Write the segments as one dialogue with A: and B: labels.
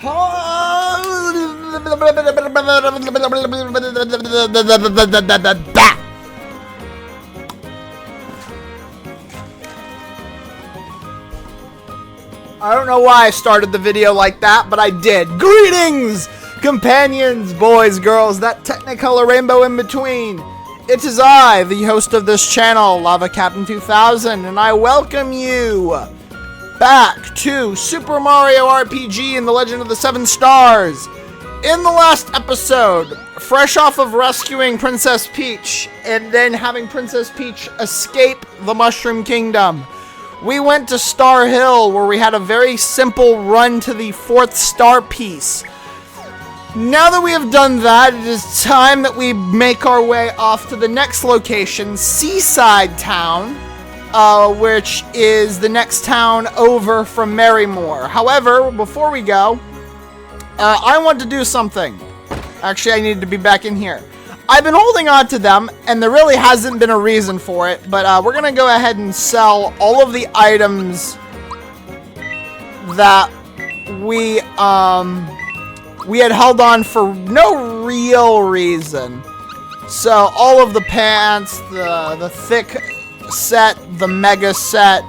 A: I don't know why I started the video like that, but I did. Greetings, companions, boys, girls, that technicolor rainbow in between. It is I, the host of this channel, Lava Captain 2000, and I welcome you back to Super Mario RPG and the Legend of the Seven Stars. In the last episode, fresh off of rescuing Princess Peach and then having Princess Peach escape the Mushroom Kingdom, we went to Star Hill, where we had a very simple run to the 4th star piece. Now that we have done that, it is time that we make our way off to the next location, Seaside Town, which is the next town over from Marrymore. However, before we go, I want to do something. Actually, I need to be back in here. I've been holding on to them, and there really hasn't been a reason for it, but we're going to go ahead and sell all of the items that we had held on for no real reason. So, all of the pants, the thick set, the mega set,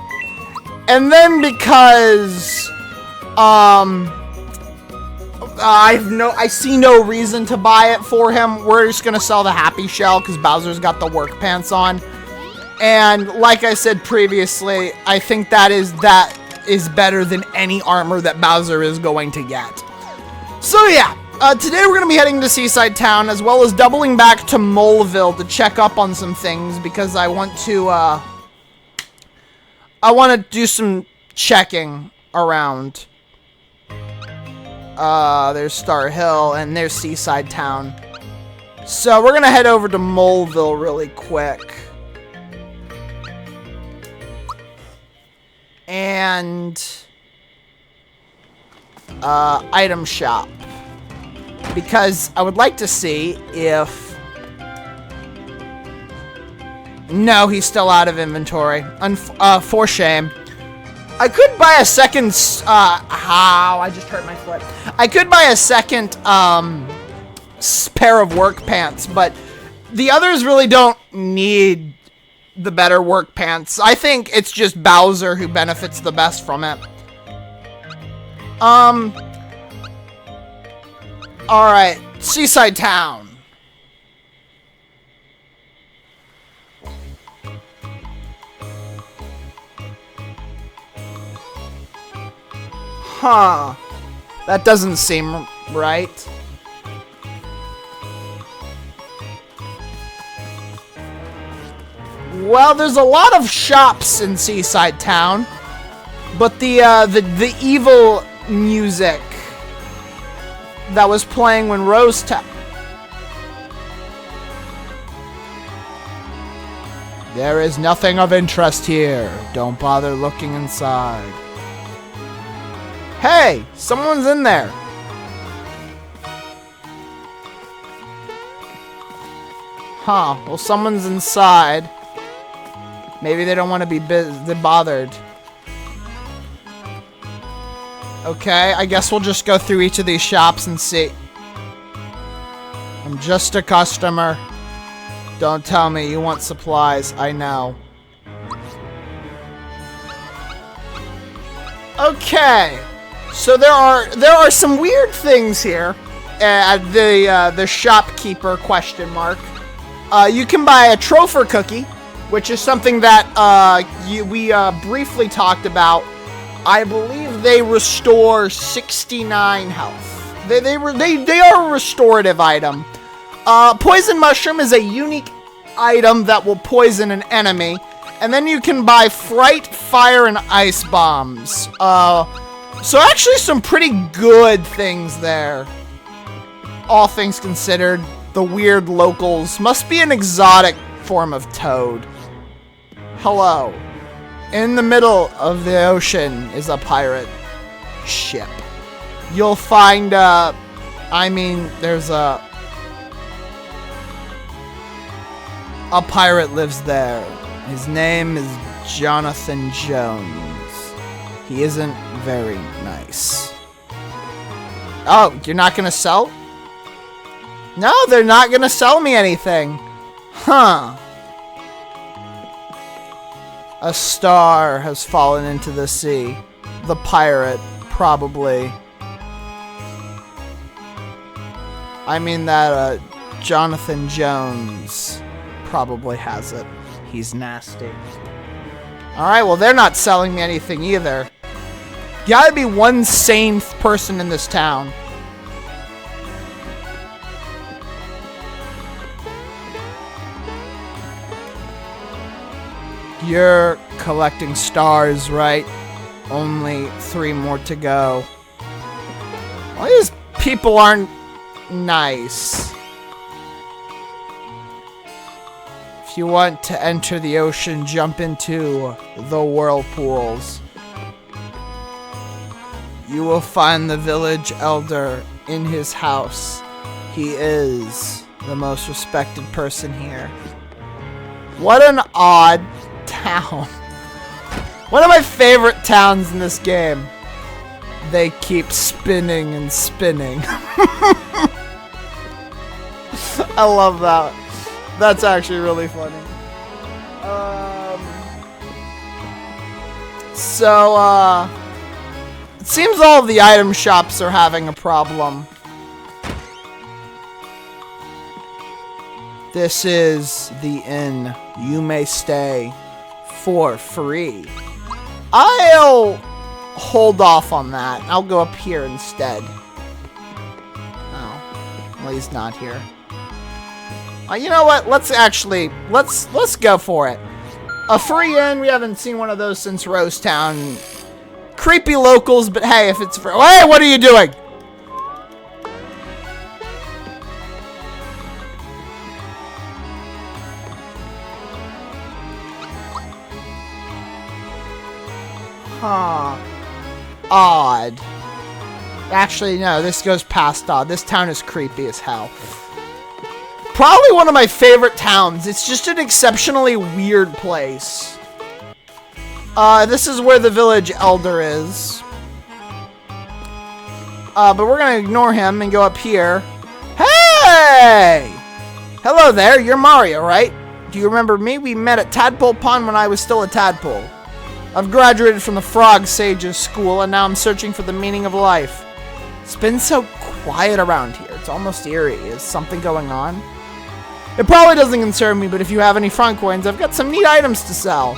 A: and then because, I see no reason to buy it for him. We're just gonna sell the Happy Shell because Bowser's got the work pants on. And like I said previously, I think that is better than any armor that Bowser is going to get. So yeah, today we're gonna be heading to Seaside Town as well as doubling back to Moleville to check up on some things because I want to do some checking around. There's Star Hill, and there's Seaside Town. So, we're gonna head over to Moleville really quick. And, item shop. Because I would like to see if... No, he's still out of inventory. For shame. I could buy a second, I just hurt my foot. I could buy a second, pair of work pants, but the others really don't need the better work pants. I think it's just Bowser who benefits the best from it. Alright, Seaside Town. Huh. That doesn't seem right. Well, there's a lot of shops in Seaside Town, but the evil music that was playing when Rose There is nothing of interest here. Don't bother looking inside. Hey, someone's in there. Huh, well someone's inside. Maybe they don't want to be bothered. Okay, I guess we'll just go through each of these shops and see. I'm just a customer. Don't tell me you want supplies, I know. Okay. So there are some weird things here at the shopkeeper ? You can buy a Tropher cookie, which is something that we briefly talked about. I believe they restore 69 health. They are a restorative item. Poison mushroom is a unique item that will poison an enemy, and then you can buy fright, fire, and ice bombs. So actually some pretty good things there. All things considered, the weird locals must be an exotic form of toad. Hello. In the middle of the ocean is a pirate ship. You'll find, there's a pirate lives there. His name is Jonathan Jones. He isn't very nice. Oh, you're not gonna sell? No, they're not gonna sell me anything. Huh. A star has fallen into the sea. The pirate, probably. I mean that, Jonathan Jones probably has it. He's nasty. Alright, well, they're not selling me anything either. Gotta be one sane person in this town. You're collecting stars, right? Only 3 more to go. Well, these people aren't nice. If you want to enter the ocean, jump into the whirlpools. You will find the village elder in his house. He is the most respected person here. What an odd town. One of my favorite towns in this game. They keep spinning and spinning. I love that. That's actually really funny. It seems all of the item shops are having a problem. This is the inn. You may stay for free. I'll hold off on that. I'll go up here instead. Oh, well, he's not here. You know what? Let's go for it. A free inn. We haven't seen one of those since Rose Town. Creepy locals, but hey, if it's free. Hey, what are you doing? Huh. Odd. Actually, no, this goes past odd. This town is creepy as hell. Probably one of my favorite towns. It's just an exceptionally weird place. This is where the village elder is. But we're gonna ignore him and go up here. Hey! Hello there, you're Mario, right? Do you remember me? We met at Tadpole Pond when I was still a tadpole. I've graduated from the Frog Sages School, and now I'm searching for the meaning of life. It's been so quiet around here. It's almost eerie. Is something going on? It probably doesn't concern me, but if you have any frog coins, I've got some neat items to sell.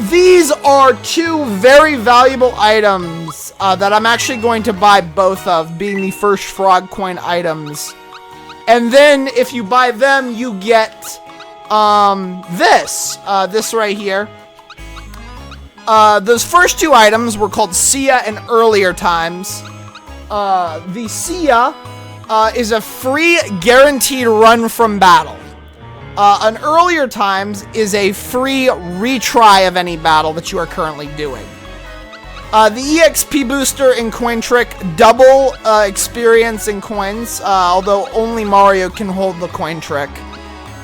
A: These are 2 very valuable items that I'm actually going to buy both of, being the first frog coin items. And then, if you buy them, you get this right here. Those first 2 items were called Sia in earlier times. The Sia is a free guaranteed run from battle. An earlier times is a free retry of any battle that you are currently doing. The EXP booster in Coin Trick double experience in coins, although only Mario can hold the Coin Trick.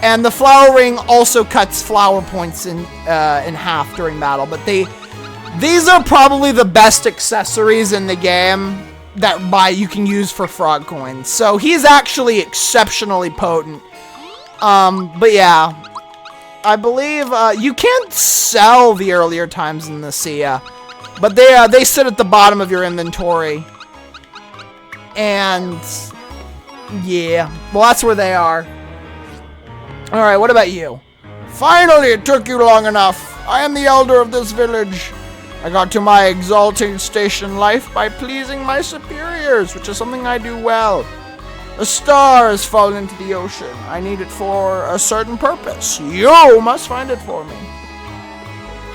A: And the Flower Ring also cuts flower points in half during battle. But these are probably the best accessories in the game that you can use for frog coins. So he's actually exceptionally potent. But yeah, I believe you can't sell the earlier times in the Sia, but they sit at the bottom of your inventory. And yeah, well, that's where they are. All right, what about you? Finally, it took you long enough. I am the elder of this village. I got to my exalting station in life by pleasing my superiors, which is something I do well. A star has fallen into the ocean. I need it for a certain purpose. You must find it for me.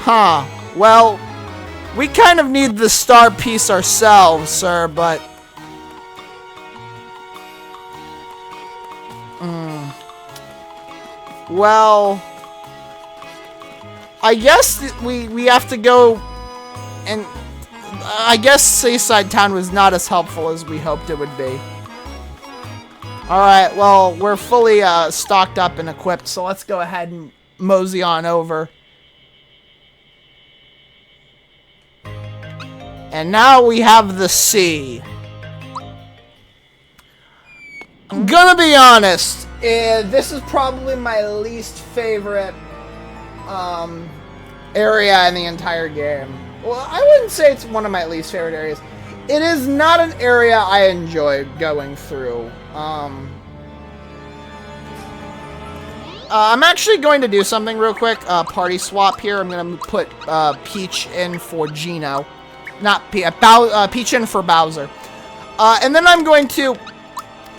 A: Huh. Well, we kind of need the star piece ourselves, sir, but... Well... I guess we have to go... And I guess Seaside Town was not as helpful as we hoped it would be. Alright, well, we're fully stocked up and equipped, so let's go ahead and mosey on over. And now we have the sea. I'm gonna be honest, this is probably my least favorite area in the entire game. Well, I wouldn't say it's one of my least favorite areas. It is not an area I enjoy going through. I'm actually going to do something real quick. Party swap here. I'm going to put Peach in for Geno. Not Peach in for Bowser. And then I'm going to...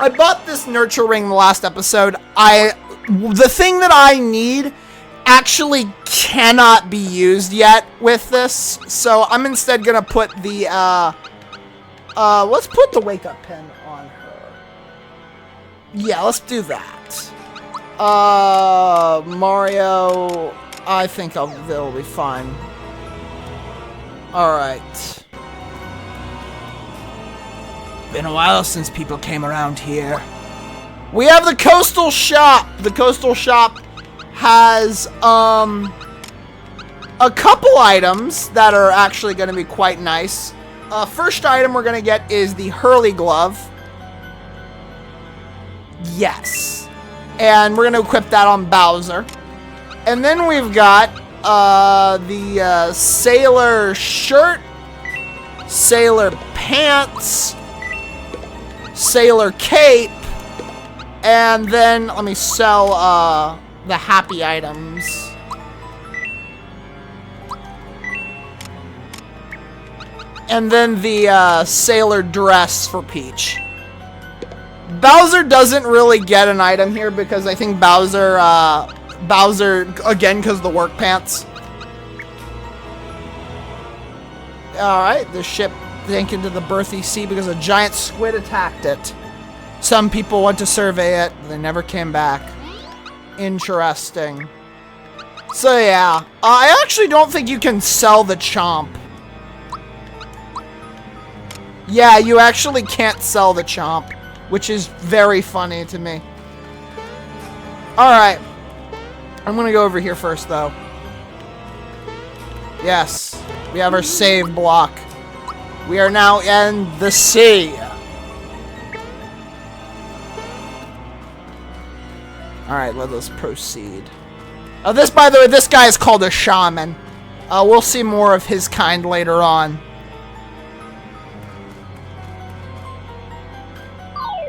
A: I bought this nurture ring the last episode. The thing that I need actually cannot be used yet with this. So I'm instead going to put the... let's put the wake up pin on her. Yeah, let's do that. Mario, I think they'll be fine. Alright. Been a while since people came around here. We have the Coastal Shop. The Coastal Shop has, a couple items that are actually going to be quite nice. First item we're going to get is the Hurley Glove. Yes. And we're going to equip that on Bowser. And then we've got the Sailor Shirt, Sailor Pants, Sailor Cape, and then let me sell the happy items. And then the Sailor Dress for Peach. Bowser doesn't really get an item here because I think Bowser, again, because the work pants. Alright, the ship sank into the Birthy Sea because a giant squid attacked it. Some people went to survey it, but they never came back. Interesting. So yeah, I actually don't think you can sell the Chomp. Yeah, you actually can't sell the Chomp, which is very funny to me. Alright. I'm gonna go over here first, though. Yes. We have our save block. We are now in the sea. Alright, let us proceed. This, by the way, this guy is called a shaman. We'll see more of his kind later on.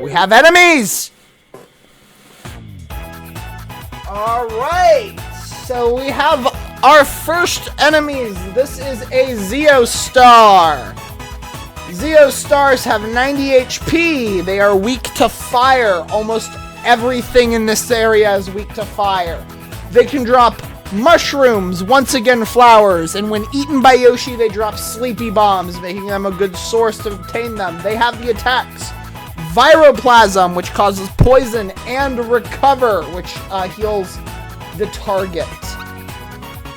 A: We have enemies! Alright, so we have our first enemies. This is a Zeostar. Zeostars have 90 HP. They are weak to fire. Almost everything in this area is weak to fire. They can drop mushrooms, once again flowers, and when eaten by Yoshi, they drop sleepy bombs, making them a good source to obtain them. They have the attacks Viroplasm, which causes poison, and Recover, which heals the target.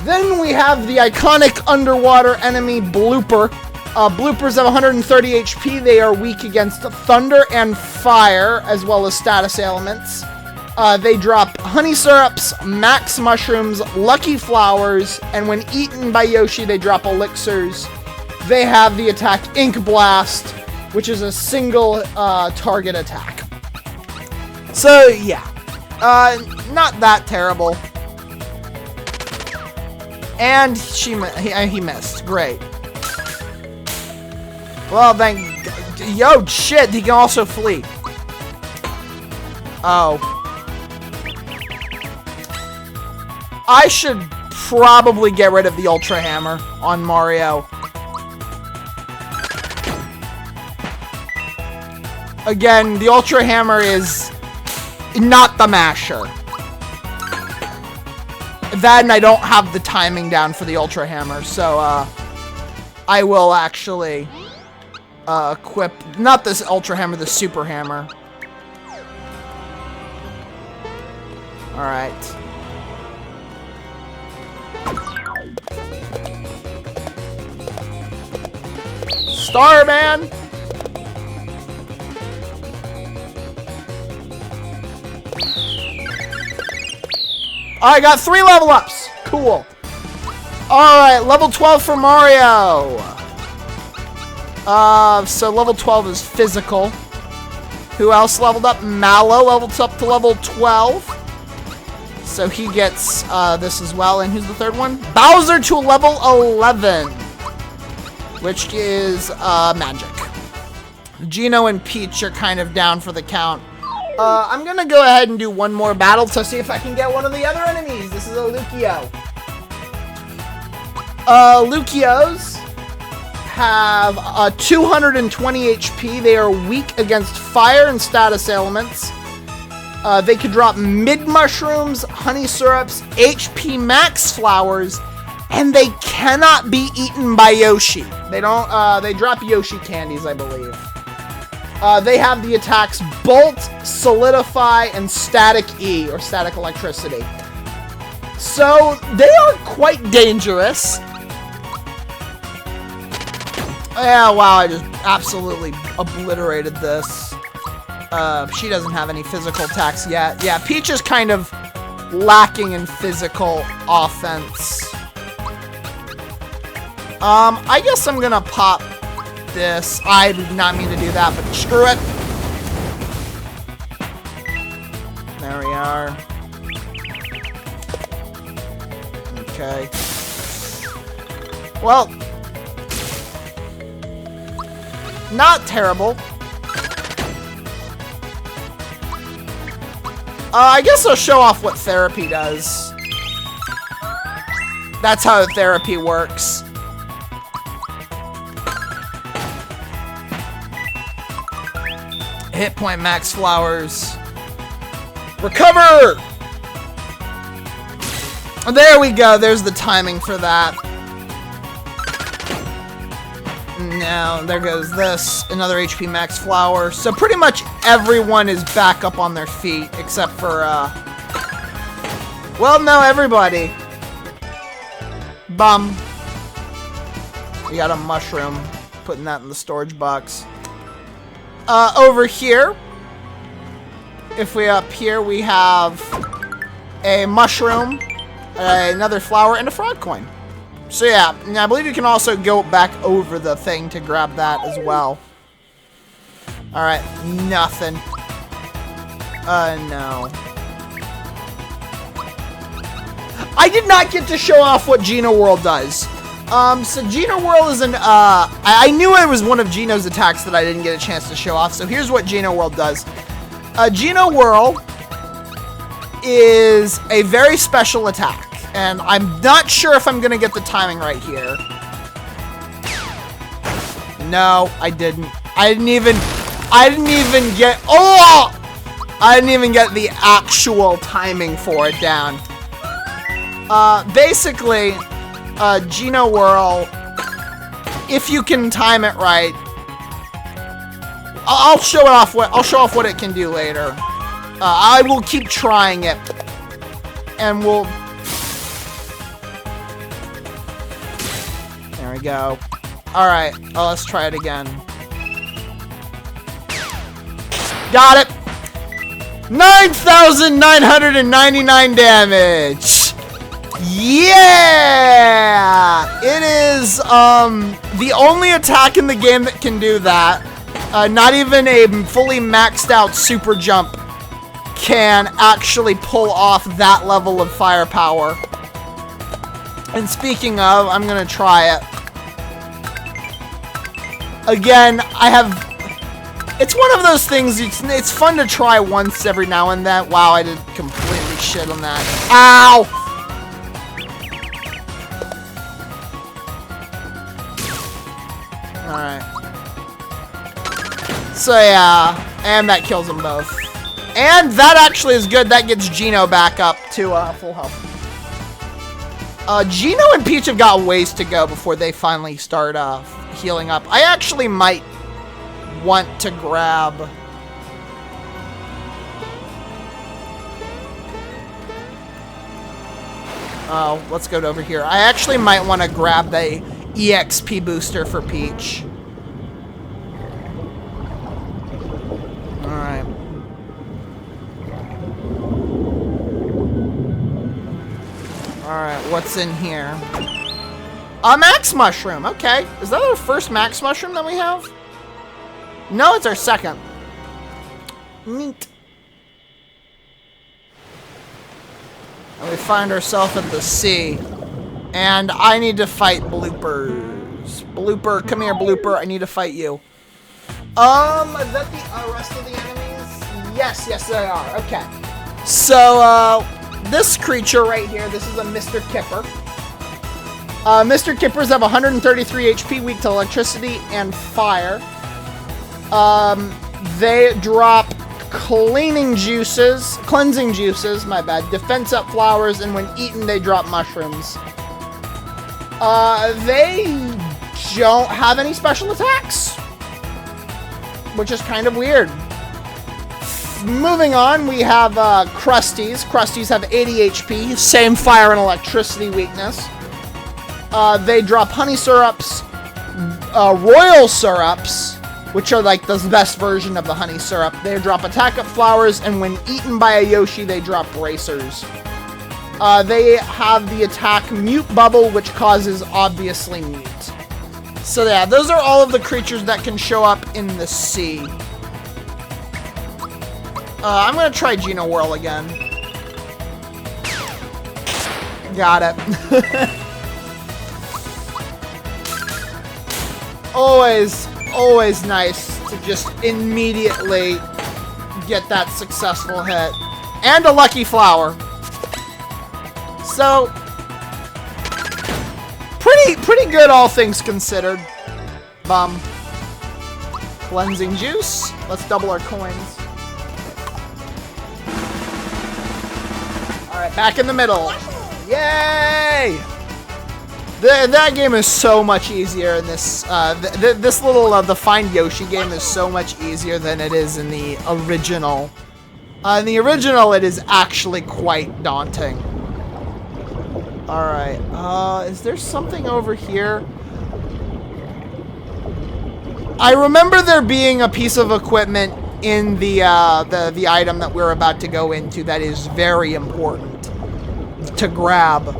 A: Then we have the iconic underwater enemy Blooper. Bloopers have 130 HP. They are weak against thunder and fire, as well as status ailments. They drop honey syrups, max mushrooms, lucky flowers, and when eaten by Yoshi, they drop elixirs. They have the attack Ink Blast, which is a single target attack. So yeah, not that terrible. And he missed. Great. Well, yo, shit, he can also flee. Oh. I should probably get rid of the Ultra Hammer on Mario. Again, the Ultra Hammer is not the masher. That and I don't have the timing down for the Ultra Hammer, so I will actually equip, not this Ultra Hammer, the Super Hammer. Alright. Starman! I got 3 level ups. Cool. Alright, level 12 for Mario. So level 12 is physical. Who else leveled up? Mallow leveled up to level 12. So he gets this as well. And who's the third one? Bowser to level 11. Which is magic. Geno and Peach are kind of down for the count. I'm going to go ahead and do one more battle to see if I can get one of the other enemies. This is a Lucio. Lucios have 220 HP. They are weak against fire and status elements. They could drop mid mushrooms, honey syrups, HP max flowers, and they cannot be eaten by Yoshi. They don't, they drop Yoshi candies, I believe. They have the attacks Bolt, Solidify, and Static E, or Static Electricity. So, they are quite dangerous. Yeah, wow, I just absolutely obliterated this. She doesn't have any physical attacks yet. Yeah, Peach is kind of lacking in physical offense. I guess I'm gonna pop this. I did not mean to do that, but screw it. There we are. Okay. Well, not terrible. I guess I'll show off what therapy does. That's how therapy works. Hit point max flowers. Recover! There we go. There's the timing for that. Now, there goes this. Another HP max flower. So pretty much everyone is back up on their feet, except for, well, no, everybody. Bum. We got a mushroom. Putting that in the storage box. Over here, if we up here, we have a mushroom, another flower, and a frog coin. So yeah, I believe you can also go back over the thing to grab that as well. Alright, nothing. No. I did not get to show off what Geno Whirl does. So Geno Whirl is an, I knew it was one of Geno's attacks that I didn't get a chance to show off, so here's what Geno Whirl does. Geno Whirl is a very special attack, and I'm not sure if I'm gonna get the timing right here. No, I didn't. I didn't even get, oh! I didn't even get the actual timing for it down. Basically, Geno Whirl, if you can time it right, I'll show off what it can do later. I will keep trying it, and we'll. There we go. All right, let's try it again. Got it. 9,999 damage. Yeah! It is, the only attack in the game that can do that. Not even a fully maxed out super jump can actually pull off that level of firepower. And speaking of, I'm gonna try it. Again, it's one of those things, it's fun to try once every now and then. Wow, I did completely shit on that. Ow! Alright. So yeah, and that kills them both. And that actually is good. That gets Geno back up to full health. Geno and Peach have got ways to go before they finally start healing up. I actually might want to grab... Oh, let's go over here. I actually might want to grab the EXP booster for Peach. Alright. Alright, what's in here? A Max Mushroom, okay. Is that our first Max Mushroom that we have? No, it's our second. Neat. And we find ourselves at the sea. And I need to fight bloopers. Blooper, come here, Blooper. I need to fight you. Is that the rest of the enemies? Yes, they are. Okay. So, this creature right here, this is a Mr. Kipper. Mr. Kippers have 133 HP, weak to electricity and fire. They drop cleansing juices, my bad, defense up flowers, and when eaten, they drop mushrooms. They don't have any special attacks, which is kind of weird. Moving on, we have Crusties. Crusties have 80 HP, same fire and electricity weakness. They drop honey syrups, royal syrups, which are like the best version of the honey syrup. They drop attack up flowers, and when eaten by a Yoshi, they drop racers. They have the attack Mute Bubble, which causes obviously mute. So yeah, those are all of the creatures that can show up in the sea. I'm gonna try Geno Whirl again. Got it. Always nice to just immediately get that successful hit. And a lucky flower. So, pretty good all things considered. Bum. Cleansing juice. Let's double our coins. Alright, back in the middle. Yay! That game is so much easier in this, this little, the Find Yoshi game is so much easier than it is in the original. In the original, it is actually quite daunting. Alright, is there something over here? I remember there being a piece of equipment in the item that we're about to go into that is very important to grab.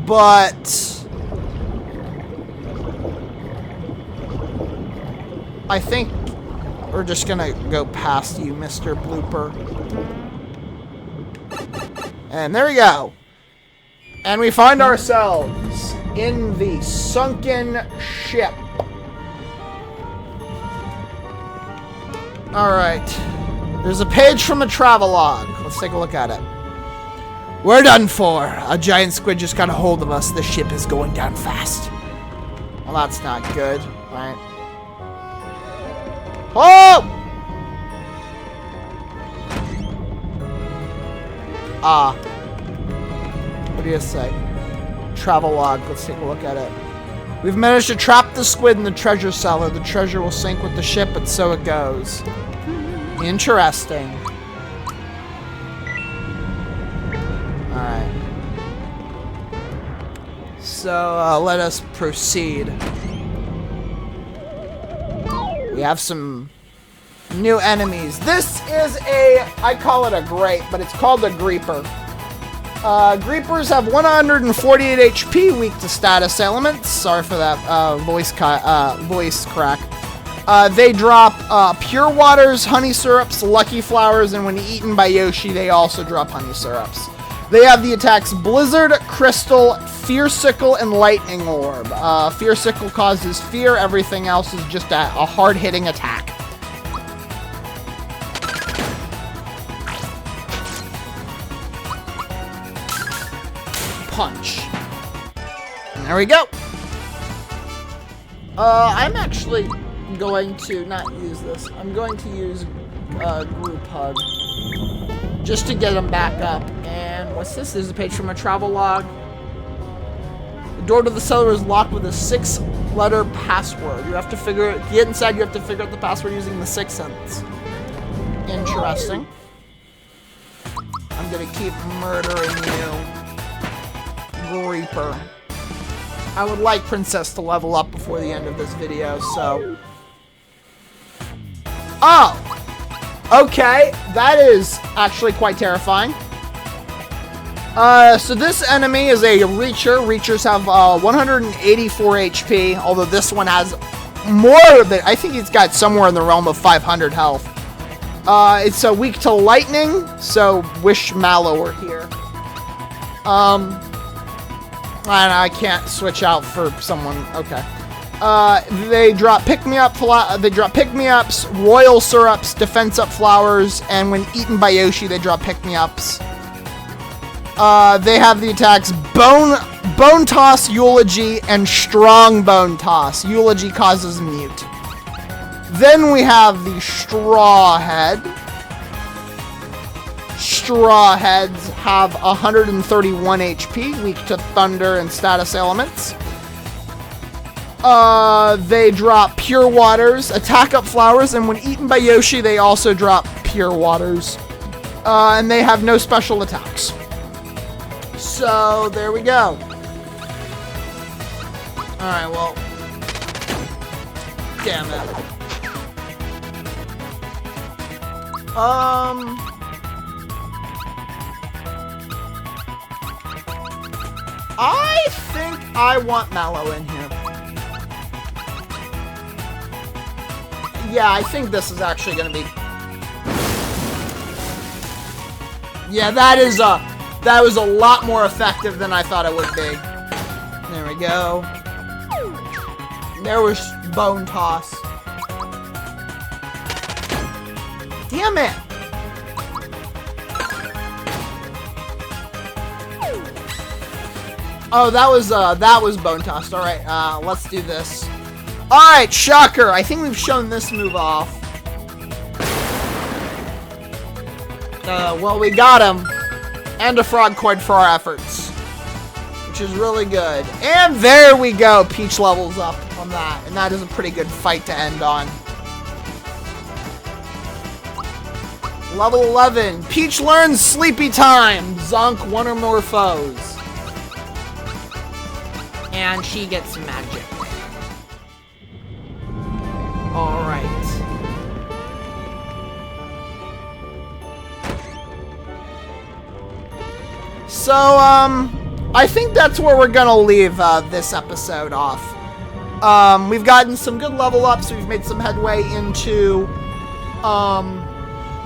A: But I think we're just gonna go past you, Mr. Blooper. And there we go. And we find ourselves in the sunken ship. Alright. There's a page from a travelogue. Let's take a look at it. We're done for. A giant squid just got a hold of us. The ship is going down fast. Well, that's not good, right? Oh! What do you say? Travelogue. Let's take a look at it. We've managed to trap the squid in the treasure cellar. The treasure will sink with the ship, but so it goes. Interesting. Alright. So, let us proceed. We have some new enemies. This is I call it a grape, but it's called a Greeper. Greepers have 148 HP, weak to status elements. Sorry for that voice crack. They drop pure waters, honey syrups, lucky flowers, and when eaten by Yoshi, they also drop honey syrups. They have the attacks Blizzard, Crystal, Fearsicle, and Lightning Orb. Fearsicle causes fear, everything else is just a hard-hitting attack. Punch. And there we go. I'm actually going to not use this. I'm going to use Group Hug. Just to get them back up. And what's this? There's a page from a travelogue. The door to the cellar is locked with a 6-letter password. You have to to get inside, you have to figure out the password using the 6th sense. Interesting. I'm gonna keep murdering you, Reaper. I would like Princess to level up before the end of this video, so... Oh! Okay, that is actually quite terrifying. So this enemy is a Reacher. Reachers have 184 HP, although this one has more than... I think he's got somewhere in the realm of 500 health. It's weak to lightning, so wish Mallow were here. I can't switch out for someone. Okay. They drop pick-me-ups, royal syrups, defense up flowers, and when eaten by Yoshi, they drop pick-me-ups. They have the attacks Bone Toss, Eulogy, and Strong Bone Toss. Eulogy causes mute. Then we have the Straw Head. Straw Heads have 131 HP, weak to thunder and status elements. They drop Pure Waters, attack up flowers, and when eaten by Yoshi, they also drop Pure Waters. And they have no special attacks. So, there we go. Alright, well. Damn it. I think I want Mallow in here. Yeah, I think this is actually gonna be... Yeah, that was a lot more effective than I thought it would be. There we go. There was Bone Toss. Damn it! Oh, that was Bone Toss. All right, let's do this. All right, Shocker. I think we've shown this move off. Well, we got him, and a frog coin for our efforts, which is really good. And there we go. Peach levels up on that, and that is a pretty good fight to end on. Level 11. Peach learns Sleepy Time. Zonk one or more foes. And she gets magic. Alright. So, I think that's where we're gonna leave this episode off. We've gotten some good level ups. We've made some headway into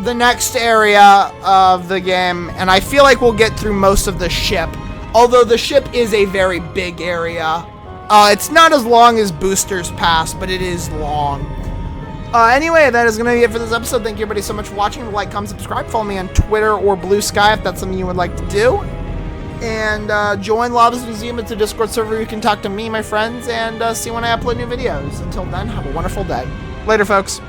A: the next area of the game, and I feel like we'll get through most of the ship. Although the ship is a very big area. It's not as long as Booster's Pass, but it is long. Anyway, that is going to be it for this episode. Thank you everybody so much for watching. Like, comment, subscribe. Follow me on Twitter or Blue Sky if that's something you would like to do. And join Lava's Museum. It's a Discord server where you can talk to me, my friends, and see when I upload new videos. Until then, have a wonderful day. Later, folks.